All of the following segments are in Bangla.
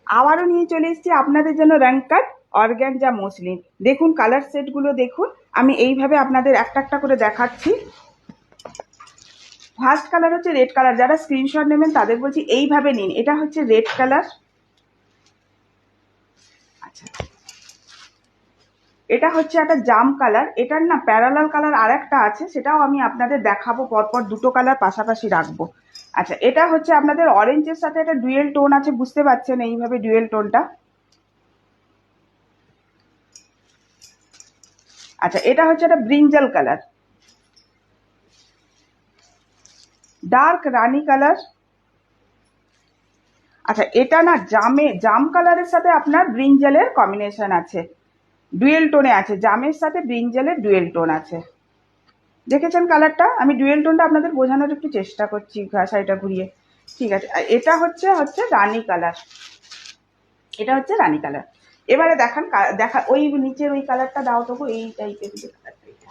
আবারও নিয়ে চলে এসেছি আপনাদের জন্য রংকাট অর্গানজা মসলিন। দেখুন কালার সেটগুলো দেখুন, আমি এইভাবে আপনাদের একটা একটা করে দেখাচ্ছি। ফার্স্ট কালার হচ্ছে রেড কালার, যারা স্ক্রিনশট নেবেন তাদের বলছি এইভাবে নিন। এটা হচ্ছে রেড কালার। আচ্ছা, এটা হচ্ছে একটা জাম কালার। এটার না প্যারালাল কালার আর একটা আছে, সেটাও আমি আপনাদের দেখাবো, পরপর দুটো কালার পাশাপাশি রাখবো। আচ্ছা, এটা হচ্ছে আপনাদের অরেঞ্জের সাথে একটা ডুয়েল টোন আছে, বুঝতে পারছেন এইভাবে ডুয়েল টোনটা। আচ্ছা, এটা হচ্ছে একটা ব্রিঞ্জাল কালার, ডার্ক রানী কালার। আচ্ছা, এটা না জাম কালারের সাথে আপনার ব্রিঞ্জালের কম্বিনেশন আছে, ডুয়েল টোনে আছে, জামের সাথে ব্রিঞ্জালের ডুয়েল টোন আছে। দেখেছেন কালারটা? আমি ডুয়েল টোনটা আপনাদের বোঝানোর একটু চেষ্টা করছি শাড়িটা ঘুরিয়ে। ঠিক আছে, আর এটা হচ্ছে হচ্ছে রানী কালার। এটা হচ্ছে রানী কালার। এবারে দেখান, দেখা ওই নিচের ওই কালারটা দাও তবু, এই টাইপের যে কালারটা এটা।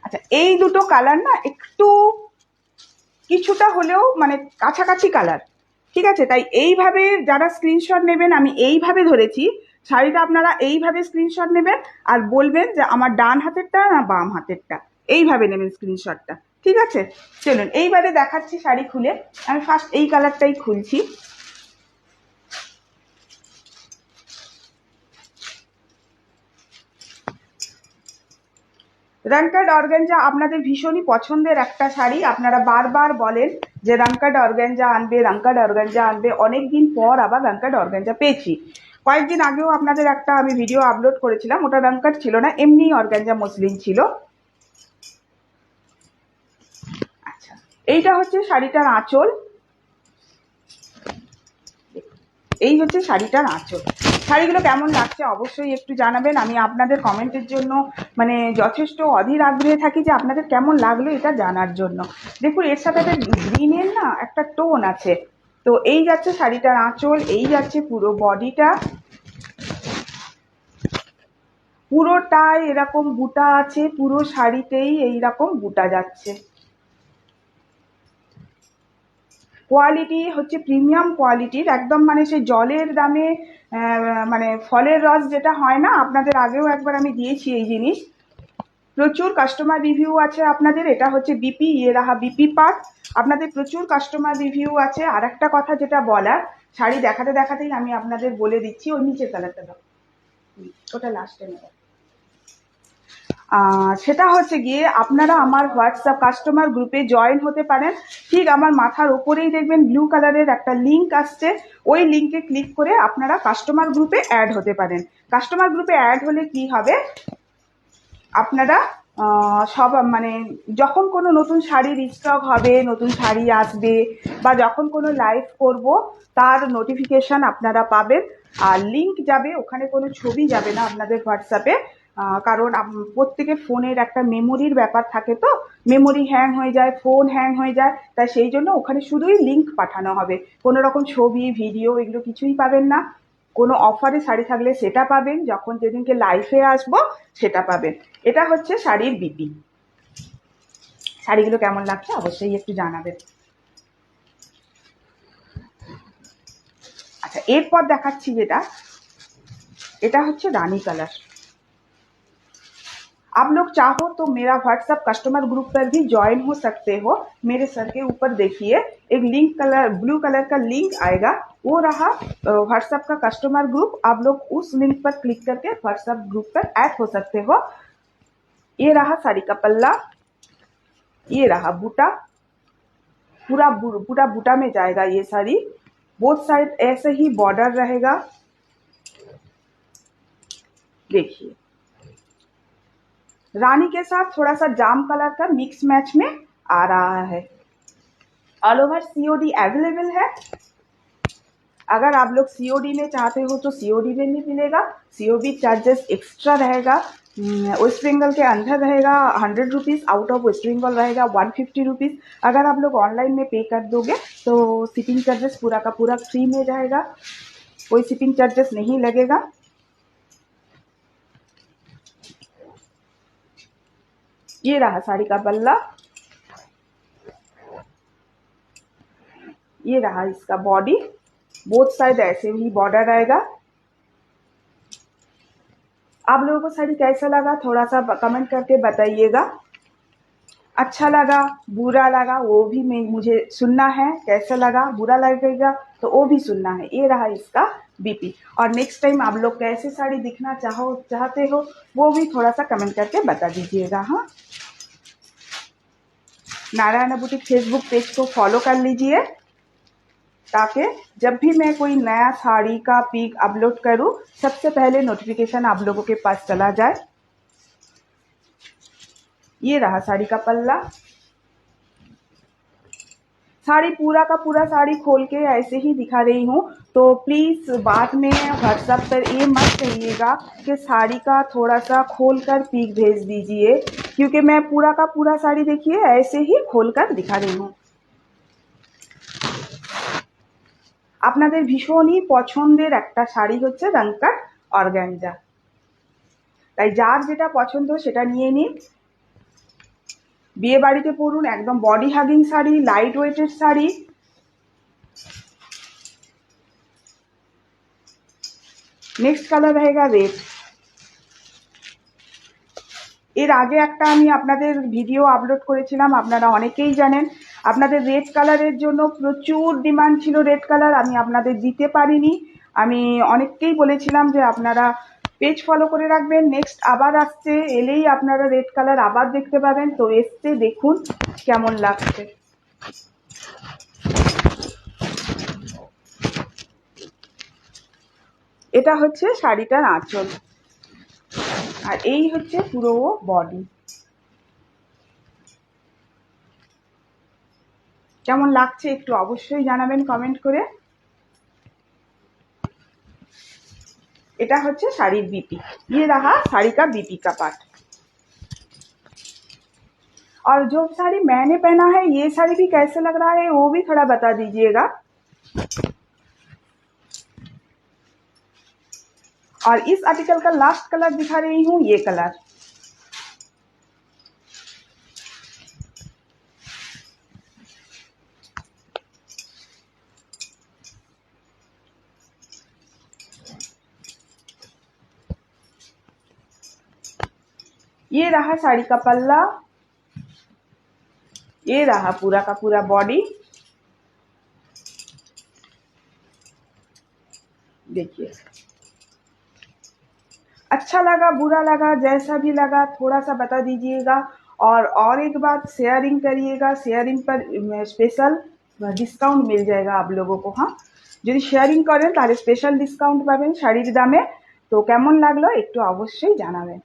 আচ্ছা, এই দুটো কালার না একটু কিছুটা হলেও মানে কাছাকাছি কালার, ঠিক আছে? তাই এইভাবে যারা স্ক্রিনশট নেবেন, আমি এইভাবে ধরেছি শাড়িটা, আপনারা এইভাবে স্ক্রিনশট নেবেন আর বলবেন যে আমার ডান হাতেরটা না বাম হাতেরটা, এইভাবে নেবেন স্ক্রিনশটটা, ঠিক আছে? চলুন এইবারে দেখাচ্ছি শাড়ি খুলে। আমি ফার্স্ট এই কালারটাই খুলছি। রানকাট অর্গানজা আপনাদের ভীষণই পছন্দের একটা শাড়ি, আপনারা বারবার বলেন যে রানকাট অর্গানজা আনবে, রানকাট অর্গানজা আনবে। অনেকদিন পর আবার রানকাট অর্গানজা পেয়েছি। কয়েকদিন আগেও আপনাদের একটা আমি ভিডিও আপলোড করেছিলাম, ওটা রানকাট ছিল না, এমনি অর্গানজা মসলিন ছিল। আচ্ছা, এইটা হচ্ছে শাড়িটার আঁচল। এই হচ্ছে শাড়িটার আঁচল। শাড়িগুলো কেমন লাগছে অবশ্যই একটু জানাবেন। আমি আপনাদের কমেন্টের জন্য মানে যথেষ্ট অধীর আগ্রহে থাকি যে আপনাদের কেমন লাগলো এটা জানার জন্য। দেখুন এর সাথে একটা গ্রিনের না একটা টোন আছে। তো এই যাচ্ছে শাড়িটার আঁচল, এই যাচ্ছে পুরো বডিটা, পুরোটাই এরকম বুটা আছে, পুরো শাড়িতেই এইরকম বুটা যাচ্ছে। কোয়ালিটি হচ্ছে প্রিমিয়াম কোয়ালিটির, একদম মানে সেই জলের দামে মানে ফলের রস যেটা হয় না, আপনাদের আগেও একবার আমি দিয়েছি এই জিনিস। প্রচুর কাস্টমার রিভিউ আছে আপনাদের। এটা হচ্ছে বিপি, ইয়ে রাহা বিপি পার্ট। আপনাদের প্রচুর কাস্টমার রিভিউ আছে। আর একটা কথা যেটা বলার, শাড়ি দেখাতে দেখাতেই আমি আপনাদের বলে দিচ্ছি, ওই নিচের কালারটা দাও, ওটা লাস্টে নেবে। সেটা হচ্ছে গিয়ে আপনারা আমার হোয়াটসঅ্যাপ কাস্টমার গ্রুপে জয়েন হতে পারেন। ঠিক আমার মাথার ওপরেই দেখবেন ব্লু কালারের একটা লিঙ্ক আসছে, ওই লিঙ্কে ক্লিক করে আপনারা কাস্টমার গ্রুপে অ্যাড হতে পারেন। কাস্টমার গ্রুপে অ্যাড হলে কি হবে, আপনারা সব মানে যখন কোনো নতুন শাড়ির স্টক হবে, নতুন শাড়ি আসবে, বা যখন কোনো লাইভ করব তার নোটিফিকেশন আপনারা পাবেন। আর লিঙ্ক যাবে, ওখানে কোনো ছবি যাবে না আপনাদের হোয়াটসঅ্যাপে। কারণ প্রত্যেকের ফোনের একটা মেমোরির ব্যাপার থাকে, তো মেমোরি হ্যাং হয়ে যায়, ফোন হ্যাং হয়ে যায়, তাই সেই জন্য ওখানে শুধুই লিঙ্ক পাঠানো হবে। কোনো রকম ছবি ভিডিও এগুলো কিছুই পাবেন না। কোনো অফারে শাড়ি থাকলে সেটা পাবেন, যখন যেদিনকে লাইফে আসবো সেটা পাবেন। এটা হচ্ছে শাড়ির বিপি। শাড়িগুলো কেমন লাগছে অবশ্যই একটু জানাবেন। আচ্ছা, এরপর দেখাচ্ছি যেটা, এটা হচ্ছে रानी कलर। आप लोग चाहो तो मेरा व्हाट्सएप कस्टमर ग्रुप पर भी ज्वाइन हो सकते हो। मेरे सर के ऊपर देखिए एक लिंक कलर ब्लू कलर का लिंक आएगा, वो रहा व्हाट्सएप का कस्टमर ग्रुप। आप लोग उस लिंक पर क्लिक करके व्हाट्सएप ग्रुप पर ऐड हो सकते हो। ये रहा साड़ी का पल्ला, ये रहा बूटा, पूरा पूरा बूटा में जाएगा ये साड़ी। बोथ साइड ऐसे ही बॉर्डर रहेगा, देखिए रानी के साथ थोड़ा सा जाम कलर का मिक्स मैच में आ रहा है। ऑल ओवर सीओडी अवेलेबल है। अगर आप लोग सीओडी में चाहते हो तो सीओडी में भी मिलेगा, सीओडी चार्जेस एक्स्ट्रा रहेगा। वेस्ट बंगाल के अंदर रहेगा 100 rupees, out of West Bengal रहेगा 150 रुपीज़। अगर आप लोग ऑनलाइन में पे कर दोगे तो शिपिंग चार्जेस पूरा का पूरा फ्री में रहेगा, कोई शिपिंग चार्जेस नहीं लगेगा। ये रहा साड़ी का पल्ला, ये रहा इसका बॉडी, बोथ साइड ऐसे ही बॉर्डर आएगा। आप लोगों को साड़ी कैसा लगा थोड़ा सा कमेंट करके बताइएगा। अच्छा लगा बुरा लगा वो भी मुझे सुनना है, कैसा लगा बुरा लगेगा तो वो भी सुनना है। ये रहा इसका बीपी। और नेक्स्ट टाइम आप लोग कैसे साड़ी दिखना चाहते हो वो भी थोड़ा सा कमेंट करके बता दीजिएगा। हाँ, नारायण बुटीक फेसबुक पेज को फॉलो कर लीजिए ताकि जब भी मैं कोई नया साड़ी का पिक अपलोड करूं सबसे पहले नोटिफिकेशन आप लोगों के पास चला जाए। ये रहा साड़ी का पल्ला। साड़ी पूरा का पूरा साड़ी खोल के ऐसे ही दिखा रही हूँ, तो प्लीज़ बाद में व्हाट्सएप पर ये मत कहिएगा कि साड़ी का थोड़ा सा खोल कर पिक भेज दीजिए, क्योंकि मैं पूरा का पूरा साड़ी देखिए ऐसे ही खोल कर दिखा रही हूँ। আপনাদের ভীষণই পছন্দের একটা শাড়ি হচ্ছে রাঙ্কাট অর্গানজা, তাই যার যেটা পছন্দ সেটা নিয়ে নিন, বিয়ে বাড়িতে পরুন। একদম বডি হাগিং শাড়ি, লাইট ওয়েটের শাড়ি। নেক্সট কালার रहेगा রেড। এর আগে একটা আমি আপনাদের ভিডিও আপলোড করেছিলাম, আপনারা অনেকেই জানেন। আপনাদের রেড কালারের জন্য প্রচুর ডিমান্ড ছিল, রেড কালার আমি আপনাদের দিতে পারিনি। আমি অনেককেই বলেছিলাম যে আপনারা পেজ ফলো করে রাখবেন, নেক্সট আবার আসছে, এলেই আপনারা রেড কালার আবার দেখতে পাবেন। তো এসছে, দেখুন কেমন লাগছে। এটা হচ্ছে শাড়িটার আঁচল, আর এই হচ্ছে পুরো বডি। কেমন লাগছে একটু অবশ্যই জানাবেন কমেंट করে। এটা হচ্ছে শাড়ির बीपी। ये रहा साड़ी का बीपी का पार्ट। और जो साड़ी मैंने पहना है ये साड़ी भी कैसे लग रहा है वो भी थोड़ा बता दीजिएगा। और इस आर्टिकल का लास्ट कलर दिखा रही हूँ, ये कलर। ये रहा साड़ी का पल्ला, ये रहा पूरा का पूरा बॉडी। देखिए, अच्छा लगा बुरा लगा जैसा भी लगा थोड़ा सा बता दीजिएगा। और एक बात शेयरिंग करिएगा, शेयरिंग पर स्पेशल डिस्काउंट मिल जाएगा आप लोगों को। हाँ, যদি শেয়ারিং করেন তাহলে স্পেশাল ডিসকাউন্ট পাবেন শাড়ির দামে। তো কেমন লাগলো একটু অবশ্যই জানাবেন।